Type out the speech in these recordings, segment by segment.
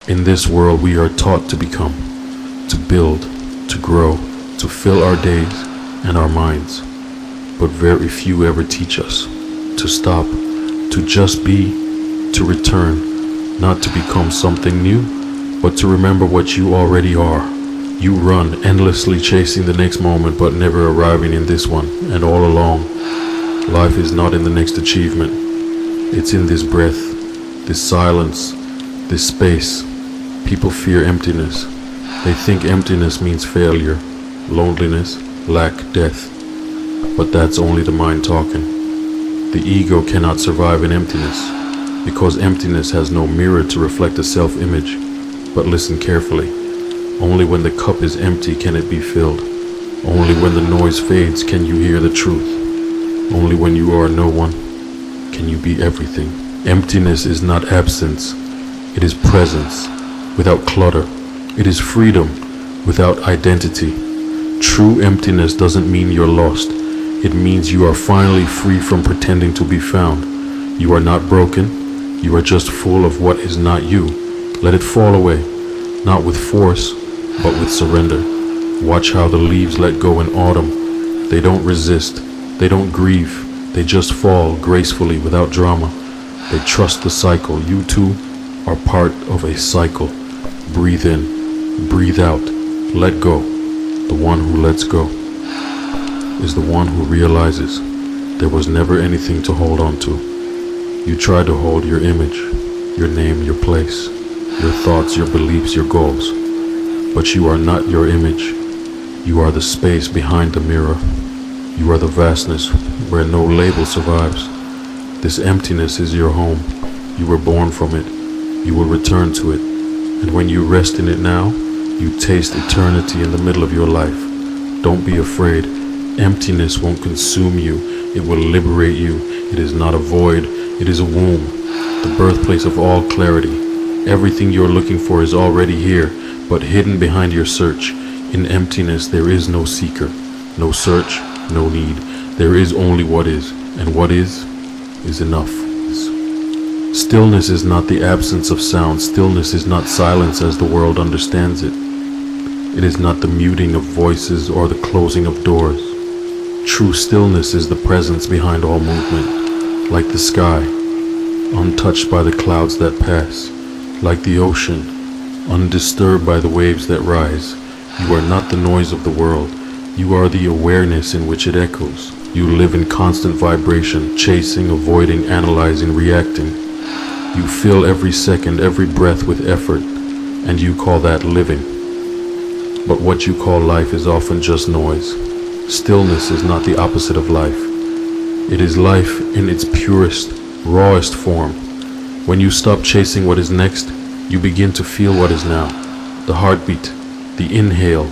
In this world we are taught to become, to build, to grow, to fill our days and our minds. But very few ever teach us to stop, to just be, to return, not to become something new, but to remember what you already are. You run endlessly chasing the next moment, but never arriving in this one. And all along, life is not in the next achievement. It's in this breath, this silence, this space. People fear emptiness. They think emptiness means failure, loneliness, lack, death. But that's only the mind talking. The ego cannot survive in emptiness, because emptiness has no mirror to reflect a self-image. But listen carefully. Only when the cup is empty can it be filled. Only when the noise fades can you hear the truth. Only when you are no one can you be everything. Emptiness is not absence. It is presence without clutter. It is freedom without identity. True emptiness doesn't mean you're lost. It means you are finally free from pretending to be found. You are not broken. You are just full of what is not you. Let it fall away, not with force, but with surrender. Watch how the leaves let go in autumn. They don't resist. They don't grieve. They just fall gracefully without drama. They trust the cycle. You too are part of a cycle. Breathe in, breathe out, let go. The one who lets go is the one who realizes there was never anything to hold on to. You try to hold your image, your name, your place, your thoughts, your beliefs, your goals. But you are not your image. You are the space behind the mirror. You are the vastness where no label survives. This emptiness is your home. You were born from it. You will return to it. And when you rest in it now, you taste eternity in the middle of your life. Don't be afraid. Emptiness won't consume you. It will liberate you. It is not a void. It is a womb, the birthplace of all clarity. Everything you're looking for is already here, but hidden behind your search. In emptiness, there is no seeker, no search, no need. There is only what is, and what is enough. Stillness is not the absence of sound. Stillness is not silence as the world understands it. It is not the muting of voices or the closing of doors. True stillness is the presence behind all movement, like the sky, untouched by the clouds that pass, like the ocean, undisturbed by the waves that rise. You are not the noise of the world. You are the awareness in which it echoes. You live in constant vibration, chasing, avoiding, analyzing, reacting. You fill every second, every breath with effort, and you call that living. But what you call life is often just noise. Stillness is not the opposite of life. It is life in its purest, rawest form. When you stop chasing what is next, you begin to feel what is now. The heartbeat, the inhale,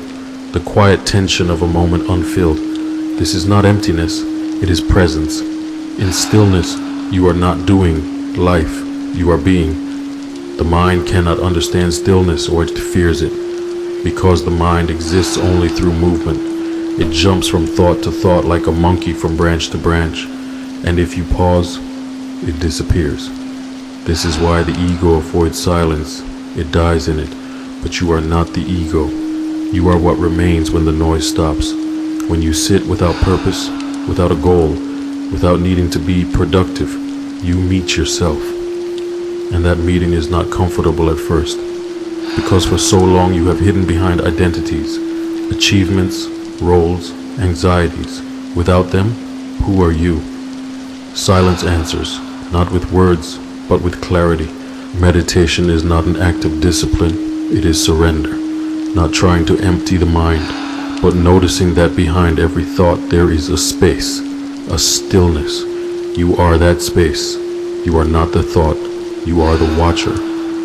the quiet tension of a moment unfilled. This is not emptiness, it is presence. In stillness, you are not doing life, you are being. The mind cannot understand stillness, or it fears it, because the mind exists only through movement. It jumps from thought to thought like a monkey from branch to branch, and if you pause, it disappears. This is why the ego avoids silence. It dies in it, but you are not the ego. You are what remains when the noise stops. When you sit without purpose, without a goal, without needing to be productive, you meet yourself. And that meeting is not comfortable at first, because for so long you have hidden behind identities, achievements, roles, anxieties. Without them, who are you? Silence answers, not with words, but with clarity. Meditation is not an act of discipline, it is surrender. Not trying to empty the mind, but noticing that behind every thought there is a space, a stillness. You are that space. You are not the thought, you are the watcher.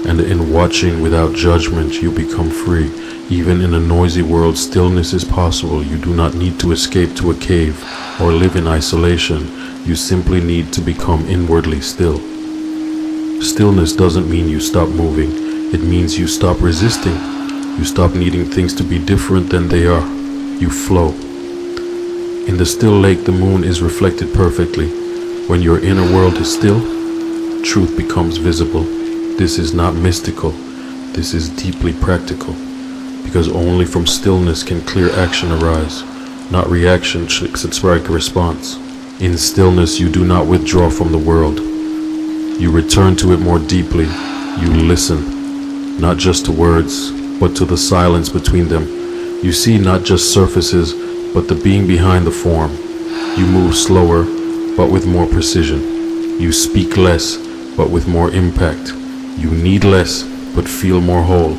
And in watching without judgment, you become free. Even in a noisy world, stillness is possible. You do not need to escape to a cave or live in isolation. You simply need to become inwardly still. Stillness doesn't mean you stop moving. It means you stop resisting. You stop needing things to be different than they are. You flow. In the still lake, the moon is reflected perfectly. When your inner world is still, truth becomes visible. This is not mystical. This is deeply practical, because only from stillness can clear action arise. Not reaction should strike a response. In stillness, you do not withdraw from the world. You return to it more deeply. You listen, not just to words, but to the silence between them. You see not just surfaces, but the being behind the form. You move slower, but with more precision. You speak less, but with more impact. You need less, but feel more whole.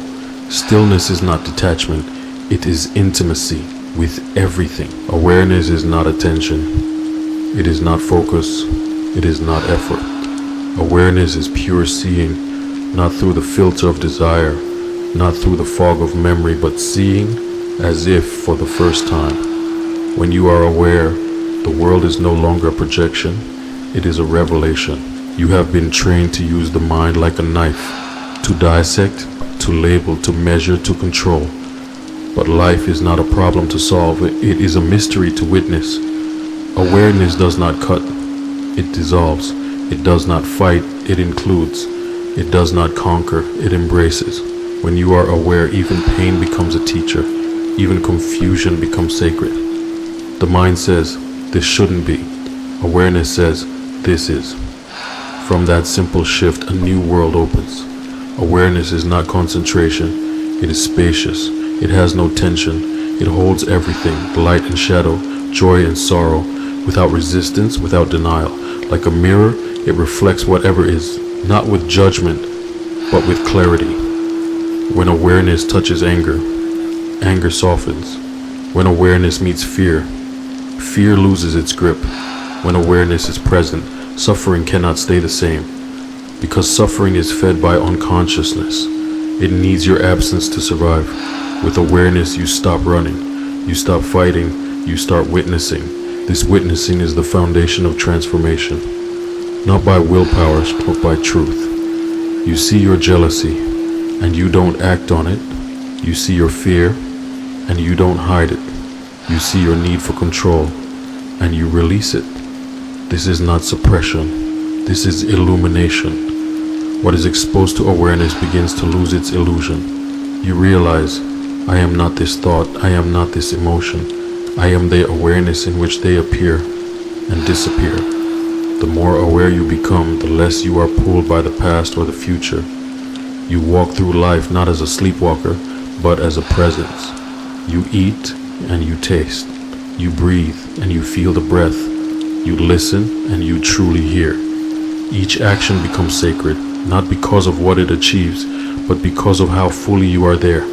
Stillness is not detachment, it is intimacy with everything. Awareness is not attention. It is not focus. It is not effort. Awareness is pure seeing, not through the filter of desire, not through the fog of memory, but seeing as if for the first time. When you are aware, the world is no longer a projection, it is a revelation. You have been trained to use the mind like a knife, to dissect, to label, to measure, to control. But life is not a problem to solve, it is a mystery to witness. Awareness does not cut, it dissolves. It does not fight, it includes. It does not conquer, it embraces. When you are aware, even pain becomes a teacher. Even confusion becomes sacred. The mind says, this shouldn't be. Awareness says, this is. From that simple shift, a new world opens. Awareness is not concentration, it is spacious. It has no tension. It holds everything, light and shadow, joy and sorrow, without resistance, without denial. Like a mirror, it reflects whatever is, not with judgment, but with clarity. When awareness touches anger, anger softens. When awareness meets fear, fear loses its grip. When awareness is present, suffering cannot stay the same. Because suffering is fed by unconsciousness. It needs your absence to survive. With awareness, you stop running. You stop fighting. You start witnessing. This witnessing is the foundation of transformation. Not by willpower, but by truth. You see your jealousy, and you don't act on it. You see your fear, and you don't hide it. You see your need for control, and you release it. This is not suppression. This is illumination. What is exposed to awareness begins to lose its illusion. You realize, I am not this thought, I am not this emotion. I am the awareness in which they appear and disappear. The more aware you become, the less you are pulled by the past or the future. You walk through life not as a sleepwalker, but as a presence. You eat and you taste. You breathe and you feel the breath. You listen and you truly hear. Each action becomes sacred, not because of what it achieves, but because of how fully you are there.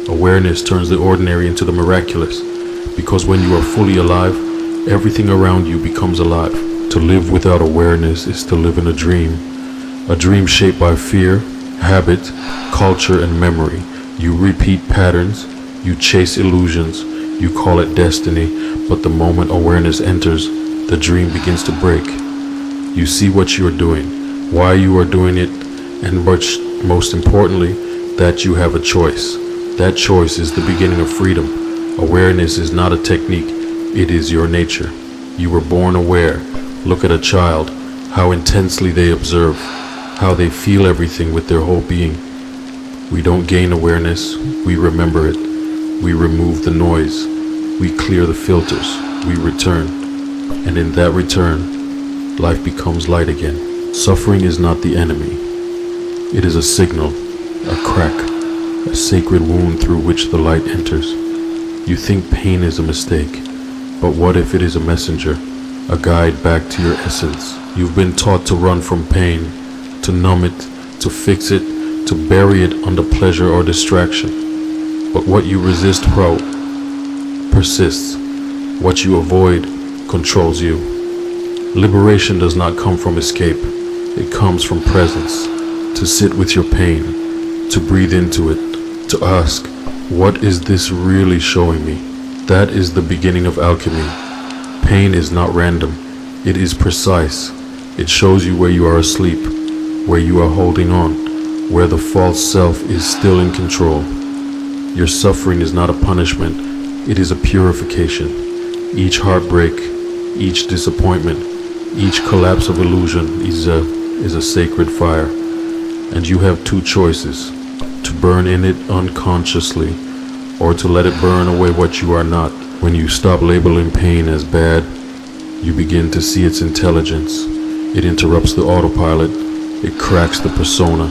Awareness turns the ordinary into the miraculous, because when you are fully alive, everything around you becomes alive. To live without awareness is to live in a dream shaped by fear, habit, culture, and memory. You repeat patterns, you chase illusions, you call it destiny, but the moment awareness enters, the dream begins to break. You see what you are doing, why you are doing it, and most importantly, that you have a choice. That choice is the beginning of freedom. Awareness is not a technique, it is your nature. You were born aware. Look at a child, how intensely they observe, how they feel everything with their whole being. We don't gain awareness, we remember it. We remove the noise, we clear the filters, we return. And in that return, life becomes light again. Suffering is not the enemy. It is a signal, a crack, a sacred wound through which the light enters. You think pain is a mistake, but what if it is a messenger, a guide back to your essence? You've been taught to run from pain, to numb it, to fix it, to bury it under pleasure or distraction. But what you resist persists. What you avoid controls you. Liberation does not come from escape. It comes from presence. To sit with your pain, to breathe into it, to ask, what is this really showing me? That is the beginning of alchemy. Pain is not random. It is precise. It shows you where you are asleep, where you are holding on, where the false self is still in control. Your suffering is not a punishment. It is a purification. Each heartbreak, each disappointment, each collapse of illusion is a sacred fire. And you have two choices. to burn in it unconsciously, or to let it burn away what you are not. When you stop labeling pain as bad, you begin to see its intelligence. It interrupts the autopilot, it cracks the persona,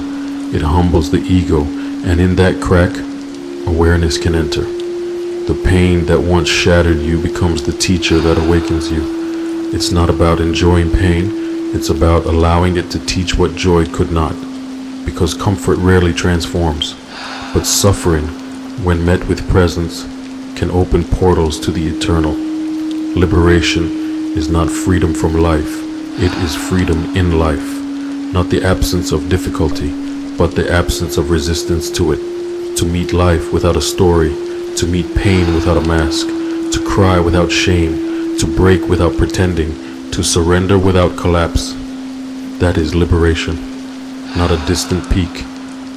it humbles the ego, and in that crack, awareness can enter. The pain that once shattered you becomes the teacher that awakens you. It's not about enjoying pain, it's about allowing it to teach what joy could not. Because comfort rarely transforms, but suffering, when met with presence, can open portals to the eternal. Liberation is not freedom from life, it is freedom in life. Not the absence of difficulty, but the absence of resistance to it. To meet life without a story, to meet pain without a mask, to cry without shame, to break without pretending, to surrender without collapse. That is liberation. Not a distant peak,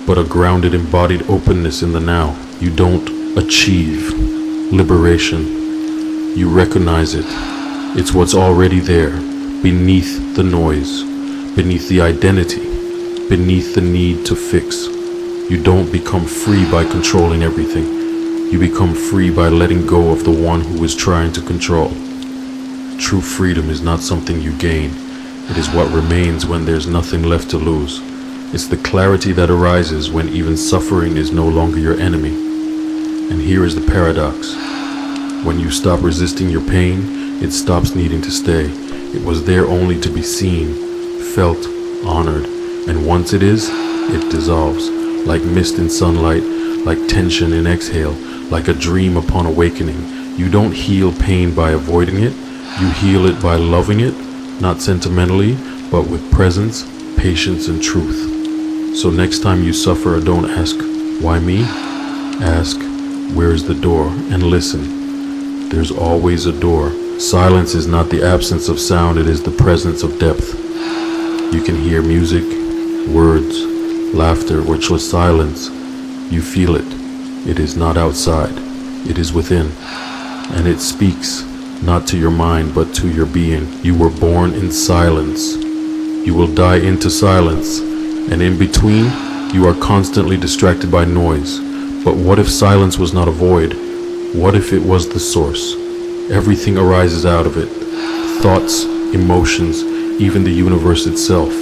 but a grounded embodied openness in the now. You don't achieve liberation. You recognize it. It's what's already there, beneath the noise, beneath the identity, beneath the need to fix. You don't become free by controlling everything. You become free by letting go of the one who is trying to control. True freedom is not something you gain. It is what remains when there's nothing left to lose. It's the clarity that arises when even suffering is no longer your enemy. And here is the paradox. When you stop resisting your pain, it stops needing to stay. It was there only to be seen, felt, honored. And once it is, it dissolves. Like mist in sunlight, like tension in exhale, like a dream upon awakening. You don't heal pain by avoiding it. You heal it by loving it, not sentimentally, but with presence, patience, and truth. So next time you suffer, don't ask, why me? Ask, where is the door? And listen. There's always a door. Silence is not the absence of sound, it is the presence of depth. You can hear music, words, laughter, which was silence. You feel it. It is not outside. It is within. And it speaks, not to your mind, but to your being. You were born in silence. You will die into silence. And in between, you are constantly distracted by noise. But what if silence was not a void? What if it was the source? Everything arises out of it. Thoughts, emotions, even the universe itself.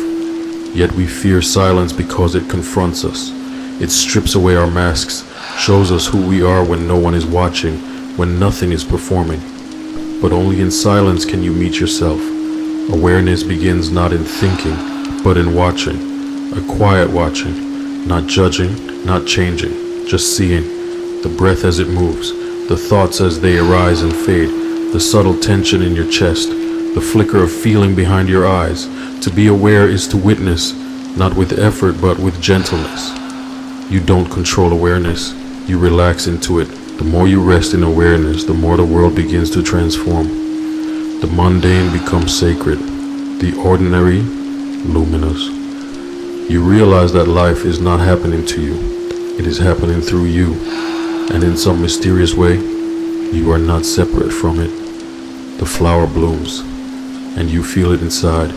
Yet we fear silence because it confronts us. It strips away our masks, shows us who we are when no one is watching, when nothing is performing. But only in silence can you meet yourself. Awareness begins not in thinking, but in watching. A quiet watching, not judging, not changing, just seeing. The breath as it moves, the thoughts as they arise and fade, the subtle tension in your chest, the flicker of feeling behind your eyes. To be aware is to witness, not with effort but with gentleness. You don't control awareness, you relax into it. The more you rest in awareness, the more the world begins to transform. The mundane becomes sacred, the ordinary, luminous. You realize that life is not happening to you, it is happening through you, and in some mysterious way, you are not separate from it. The flower blooms, and you feel it inside.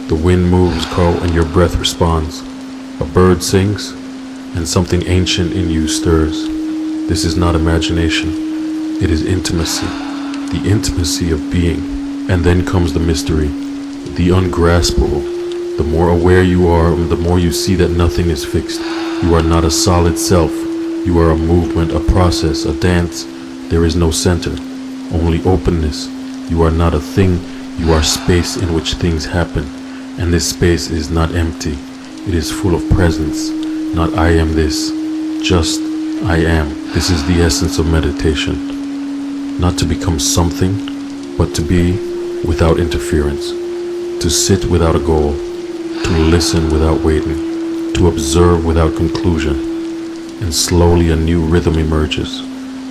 The wind moves, and your breath responds. A bird sings, and something ancient in you stirs. This is not imagination, it is intimacy, the intimacy of being. And then comes the mystery, the ungraspable. The more aware you are, the more you see that nothing is fixed. You are not a solid self. You are a movement, a process, a dance. There is no center, only openness. You are not a thing, you are space in which things happen. And this space is not empty. It is full of presence. Not I am this, just I am. This is the essence of meditation. Not to become something, but to be without interference. To sit without a goal. To listen without waiting. To observe without conclusion. And slowly a new rhythm emerges.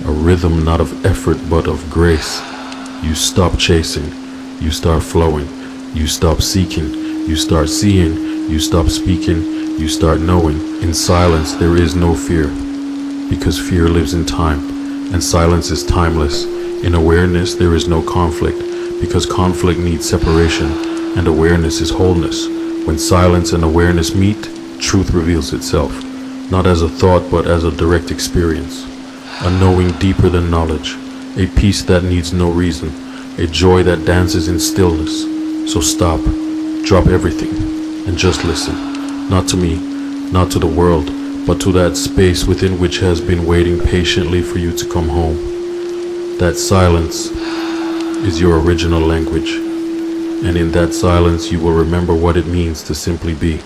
A rhythm not of effort but of grace. You stop chasing. You start flowing. You stop seeking. You start seeing. You stop speaking. You start knowing. In silence there is no fear. Because fear lives in time. And silence is timeless. In awareness there is no conflict. Because conflict needs separation. And awareness is wholeness. When silence and awareness meet, truth reveals itself. not as a thought but as a direct experience, a knowing deeper than knowledge, a peace that needs no reason, a joy that dances in stillness. So stop, drop everything, and just listen, not to me, not to the world, but to that space within which has been waiting patiently for you to come home. That silence is your original language, and in that silence you will remember what it means to simply be.